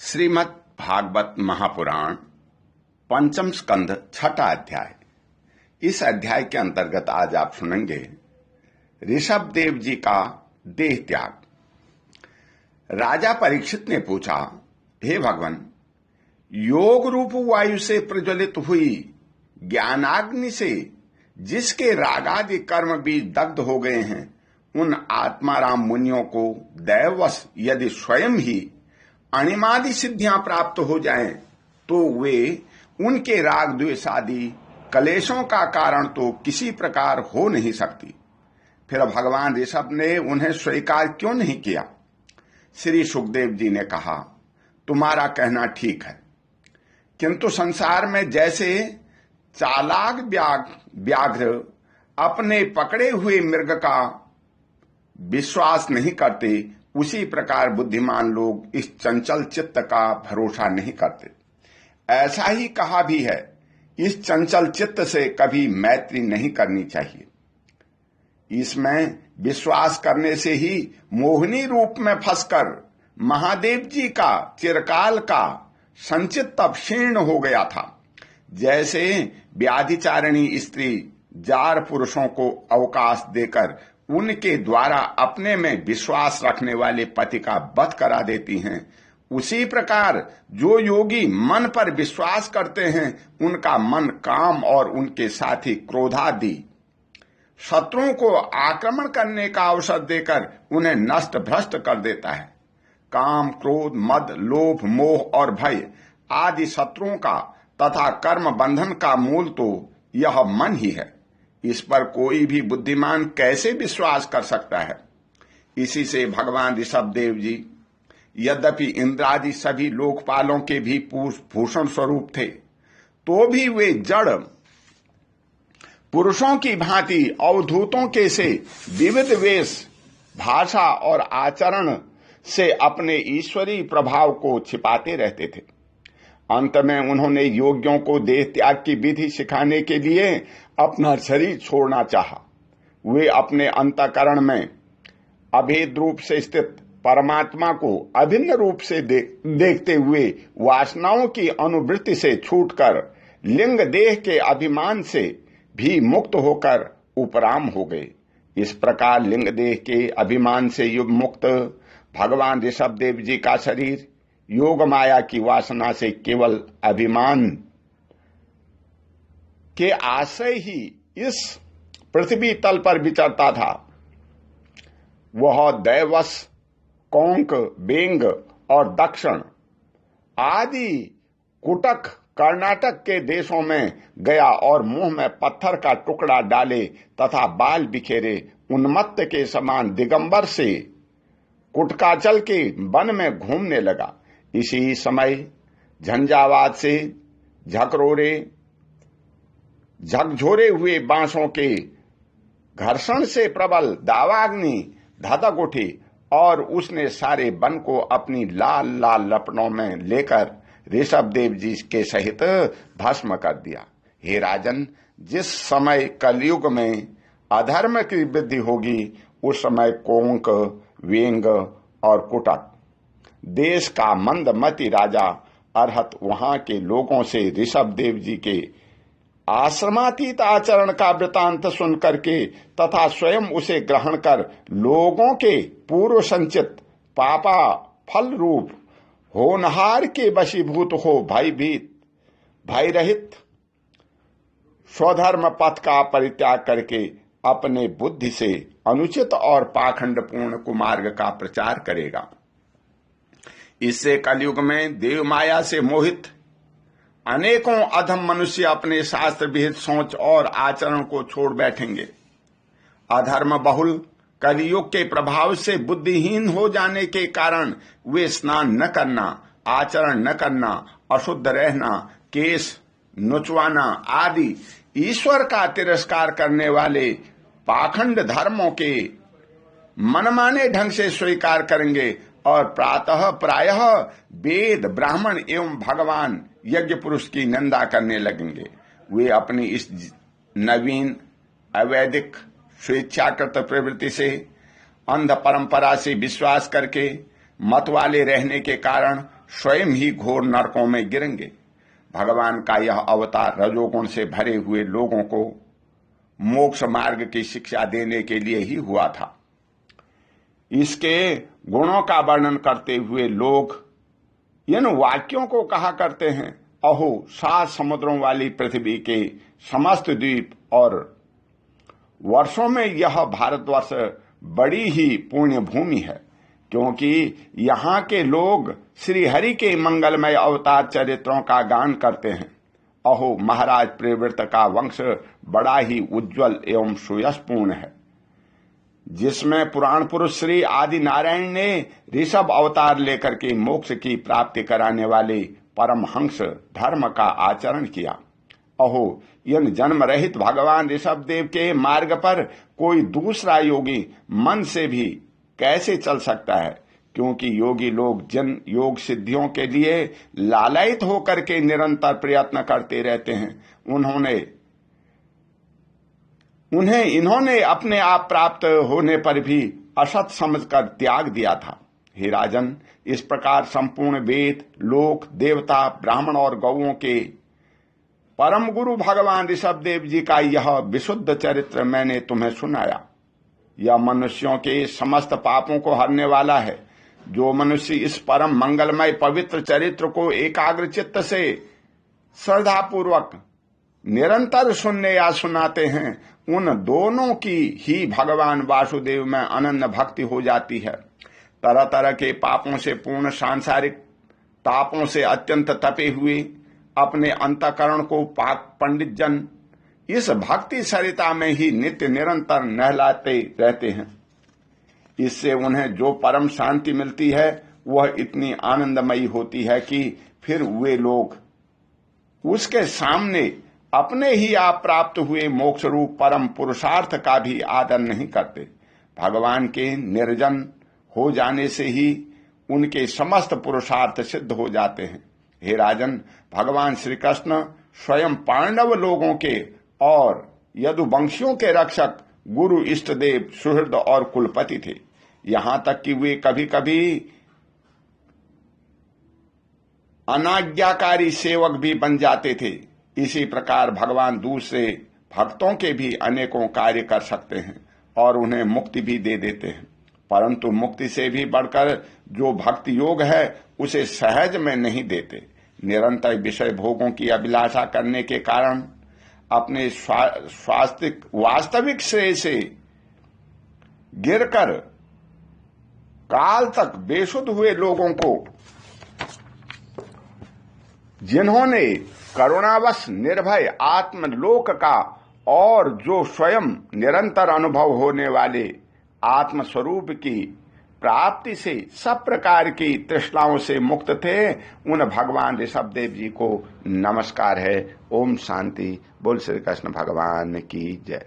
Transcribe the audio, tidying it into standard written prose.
श्रीमद् भागवत महापुराण पंचम स्कंध छठा अध्याय। इस अध्याय के अंतर्गत आज आप सुनेंगे ऋषभ देव जी का देह त्याग। राजा परीक्षित ने पूछा, हे भगवान, योग रूप वायु से प्रज्वलित हुई ज्ञानाग्नि से जिसके रागादि कर्म बीज दग्ध हो गए हैं, उन आत्माराम मुनियों को दैववश यदि स्वयं ही अणिमादि सिद्धियां प्राप्त हो जाएं, तो वे उनके राग द्वेष आदि कलेशों का कारण तो किसी प्रकार हो नहीं सकती। फिर भगवान ऋषभ ने उन्हें स्वीकार क्यों नहीं किया? श्री सुखदेव जी ने कहा, तुम्हारा कहना ठीक है, किंतु संसार में जैसे चालाक व्याघ्र अपने पकड़े हुए मृग का विश्वास नहीं करते, उसी प्रकार बुद्धिमान लोग इस चंचल चित्त का भरोसा नहीं करते। ऐसा ही कहा भी है, इस चंचल चित्त से कभी मैत्री नहीं करनी चाहिए। इसमें विश्वास करने से ही मोहिनी रूप में फंसकर महादेव जी का चिरकाल का संचित तप क्षीर्ण हो गया था। जैसे व्याधिचारिणी स्त्री जार पुरुषों को अवकाश देकर उनके द्वारा अपने में विश्वास रखने वाले पति का वध करा देती हैं, उसी प्रकार जो योगी मन पर विश्वास करते हैं, उनका मन काम और उनके साथी क्रोधादि शत्रुओं को आक्रमण करने का अवसर देकर उन्हें नष्ट भ्रष्ट कर देता है। काम, क्रोध, मद, लोभ, मोह और भय आदि शत्रुओं का तथा कर्म बंधन का मूल तो यह मन ही है। इस पर कोई भी बुद्धिमान कैसे विश्वास कर सकता है? इसी से भगवान ऋषभ देव जी यद्यपि इंद्रादि सभी लोकपालों के भी भूषण स्वरूप थे, तो भी वे जड़ पुरुषों की भांति अवधूतों के से विविध वेश, भाषा और आचरण से अपने ईश्वरीय प्रभाव को छिपाते रहते थे। अंत में उन्होंने योगियों को देह त्याग की विधि सिखाने के लिए अपना शरीर छोड़ना चाहा। वे अपने अंतःकरण में अभेद रूप से स्थित परमात्मा को अभिन्न रूप से देखते हुए वासनाओं की अनुवृत्ति से छूटकर लिंग देह के अभिमान से भी मुक्त होकर उपराम हो गए। इस प्रकार लिंग देह के अभिमान से युग मुक्त भगवान ऋषभ देव जी का शरीर योग माया की वासना से केवल अभिमान के आश्रय ही इस पृथ्वी तल पर विचरता था। वह दैवस, कोंक, बेंग और दक्षिण आदि कुटक कर्नाटक के देशों में गया और मुंह में पत्थर का टुकड़ा डाले तथा बाल बिखेरे उन्मत्त के समान दिगंबर से कुटकाचल के वन में घूमने लगा। इसी समय झंझावात से झकझोरे हुए बांसों के घर्षण से प्रबल दावाग्नि धधक उठी और उसने सारे वन को अपनी लाल लाल लपटों में लेकर ऋषभ देव जी के सहित भस्म कर दिया। हे राजन, जिस समय कलयुग में अधर्म की वृद्धि होगी, उस समय कोंक, वेंग और कुटक देश का मंदमती राजा अरहत वहां के लोगों से ऋषभ देव जी के आश्रमातीत आचरण का वृतांत सुन करके तथा स्वयं उसे ग्रहण कर लोगों के पूर्व संचित पापा फल रूप होनहार के वशीभूत हो भय रहित स्वधर्म पथ का परित्याग करके अपने बुद्धि से अनुचित और पाखंडपूर्ण कुमार्ग का प्रचार करेगा। इससे कलयुग में देव माया से मोहित अनेकों अधम मनुष्य अपने शास्त्र विहित सोच और आचरण को छोड़ बैठेंगे। अधर्म बहुल कलयुग के प्रभाव से बुद्धिहीन हो जाने के कारण वे स्नान न करना, आचरण न करना, अशुद्ध रहना, केश नुचवाना आदि ईश्वर का तिरस्कार करने वाले पाखंड धर्मों के मनमाने ढंग से स्वीकार करेंगे और प्रातः प्रायः वेद, ब्राह्मण एवं भगवान यज्ञ पुरुष की निंदा करने लगेंगे। वे अपनी इस नवीन अवैधिक स्वेच्छाकृत प्रवृत्ति से अंध परंपरा से विश्वास करके मत वाले रहने के कारण स्वयं ही घोर नरकों में गिरेंगे। भगवान का यह अवतार रजोगुण से भरे हुए लोगों को मोक्ष मार्ग की शिक्षा देने के लिए ही हुआ था। इसके गुणों का वर्णन करते हुए लोग इन वाक्यों को कहा करते हैं, अहो 7 समुद्रों वाली पृथ्वी के समस्त द्वीप और वर्षों में यह भारतवर्ष बड़ी ही पुण्य भूमि है, क्योंकि यहाँ के लोग श्री हरि के मंगलमय अवतार चरित्रों का गान करते हैं। अहो महाराज प्रियव्रत का वंश बड़ा ही उज्जवल एवं सुयशपूर्ण है, जिसमें पुराण पुरुष श्री आदि नारायण ने ऋषभ अवतार लेकर के मोक्ष की प्राप्ति कराने वाले परमहंस धर्म का आचरण किया। अहो इन जन्म रहित भगवान ऋषभ देव के मार्ग पर कोई दूसरा योगी मन से भी कैसे चल सकता है, क्योंकि योगी लोग जिन योग सिद्धियों के लिए लालयित होकर के निरंतर प्रयत्न करते रहते हैं, उन्हें इन्होंने अपने आप प्राप्त होने पर भी असत समझकर त्याग दिया था। हे राजन, इस प्रकार संपूर्ण वेद, लोक, देवता, ब्राह्मण और गौओं के परम गुरु भगवान ऋषभ देव जी का यह विशुद्ध चरित्र मैंने तुम्हें सुनाया। यह मनुष्यों के समस्त पापों को हरने वाला है। जो मनुष्य इस परम मंगलमय पवित्र चरित्र को एकाग्र चित्त से श्रद्धापूर्वक निरंतर सुनने या सुनाते हैं, उन दोनों की ही भगवान वासुदेव में अनन्य भक्ति हो जाती है। तरह तरह के पापों से पूर्ण सांसारिक तापों से अत्यंत तपे हुए अपने अंतःकरण को पाक पंडित जन इस भक्ति सरिता में ही नित्य निरंतर नहलाते रहते हैं। इससे उन्हें जो परम शांति मिलती है वह इतनी आनंदमयी होती है कि फिर वे लोग उसके सामने अपने ही आप प्राप्त हुए मोक्ष रूप परम पुरुषार्थ का भी आदर नहीं करते। भगवान के निर्जन हो जाने से ही उनके समस्त पुरुषार्थ सिद्ध हो जाते हैं। हे राजन, भगवान श्री कृष्ण स्वयं पांडव लोगों के और यदुवंशियों के रक्षक, गुरु, इष्ट देव, सुहृद और कुलपति थे। यहां तक कि वे कभी कभी अनाज्ञाकारी सेवक भी बन जाते थे। इसी प्रकार भगवान दूसरे भक्तों के भी अनेकों कार्य कर सकते हैं और उन्हें मुक्ति भी दे देते हैं, परंतु मुक्ति से भी बढ़कर जो भक्ति योग है उसे सहज में नहीं देते। निरंतर विषय भोगों की अभिलाषा करने के कारण अपने वास्तविक श्रेय से गिरकर काल तक बेसुध हुए लोगों को, जिन्होंने करुणावश निर्भय आत्मलोक का और जो स्वयं निरंतर अनुभव होने वाले आत्मस्वरूप की प्राप्ति से सब प्रकार की तृष्णाओं से मुक्त थे, उन भगवान ऋषभ देव जी को नमस्कार है। ओम शांति। बोल श्री कृष्ण भगवान की जय।